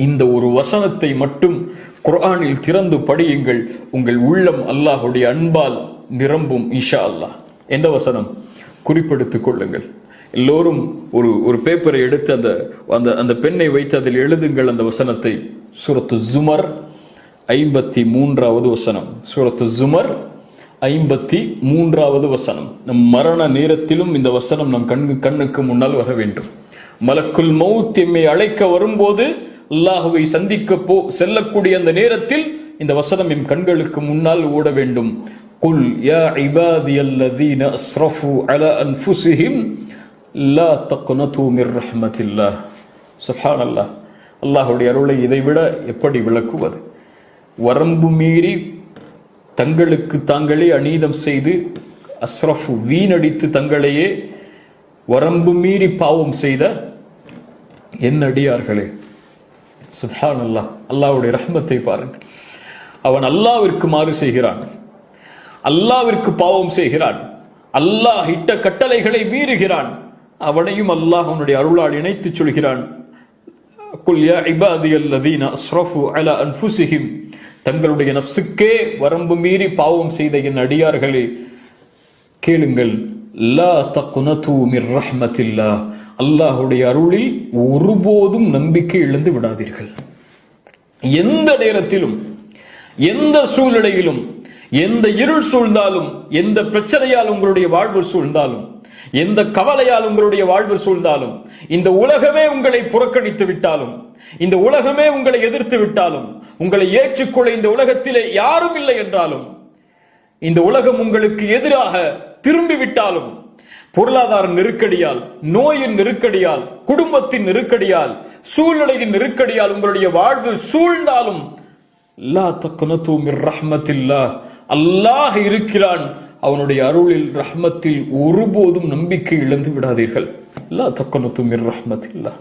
இந்த ஒரு வசனத்தை மட்டும் குர்ஆனில் திறந்து படியுங்கள், உங்கள் உள்ளம் அல்லாஹுடைய அன்பால் நிரம்பும் இன்ஷா அல்லாஹ். எந்த வசனம்? குறிப்பெடுத்துக் கொள்ளுங்கள். எல்லோரும் ஒரு பேப்பரை எடுத்து அந்த பெண்ணை வைத்து அதில் எழுதுங்கள் அந்த வசனத்தை. சூரத்து ஜுமர் 53வது வசனம். சூரத்து ஜுமர் 53வது வசனம். நம் மரண நேரத்திலும் இந்த வசனம் நம் கண்ணுக்கு முன்னால் வர வேண்டும். மலக்குல் மௌத் எம்மை அழைக்க வரும்போது, அல்லாஹுவை சந்திக்க செல்லக்கூடிய அந்த நேரத்தில் இந்த வசனம் என் கண்களுக்கு முன்னால் ஓட வேண்டும். குல் யா இபாதியல்லதீன அஸ்ரஃபு அலா அன்ஃபுஸிஹிம் லா தக்னது மிர் ரஹ்மத்தில்லாஹ். சுப்ஹானல்லாஹ். அல்லாஹ்வுடைய அருளை இதைவிட எப்படி விளக்குவது? வரம்பு மீறி தங்களுக்கு தாங்களே அநீதம் செய்து, அஸ்ரஃபு வீணடித்து தங்களையே வரம்பு மீறி பாவம் செய்த என் அடியார்களே, சுப்ஹானல்லாஹ். அல்லாஹ்வுடைய ரஹ்மத்தை பாருங்கள். அவன் அல்லாஹ்விற்கு மாறு செய்கிறான், அல்லாஹ்விற்கு பாவம் செய்கிறான், அல்லாஹ் இட்ட கட்டளைகளை மீறுகிறான். அவனையும் அல்லாஹ் அவனுடைய அருளால் இணைத்து சொல்கிறான், குல் யா இபாதியல்லதீன அஸ்ரஃபு அலா அன்ஃபுஸிஹிம், தங்களுடைய நஃப்ஸுக்கே வரம்பு மீறி பாவம் செய்த என் அடியார்களே கேளுங்கள், லா தக்னது மிர் ரஹ்மத்தில்லாஹ், அல்லாஹ்வுடைய அருளில் ஒருபோதும் நம்பிக்கை இழந்து விடாதீர்கள். எந்த நேரத்திலும், எந்த சூழ்நிலையிலும், எந்த இருள் சூழ்ந்தாலும், எந்த பிரச்சனையால் உங்களுடைய வாழ்வு சூழ்ந்தாலும், எந்த கவலையால் உங்களுடைய வாழ்வு சூழ்ந்தாலும், இந்த உலகமே உங்களை புறக்கணித்து விட்டாலும், இந்த உலகமே உங்களை எதிர்த்து விட்டாலும், உங்களை ஏற்றுக்கொள்ள இந்த உலகத்திலே யாரும் இல்லை என்றாலும், இந்த உலகம் உங்களுக்கு எதிராக திரும்பிவிட்டாலும், பொருளாதார நெருக்கடியால், நோயின் நெருக்கடியால், குடும்பத்தின் நெருக்கடியால், சூழ்நிலையின் நெருக்கடியால் உங்களுடைய வாழ்வு சூழ்ந்தாலும், லா தக்னது மிர் ரஹ்மத்தில்லாஹ், அல்லாஹ் இருக்கிறான், அவனுடைய அருளில் ரஹ்மத்தில் ஒருபோதும் நம்பிக்கை இழந்து விடாதீர்கள். லா தக்னது மிர் ரஹ்மத்தில்லாஹ்.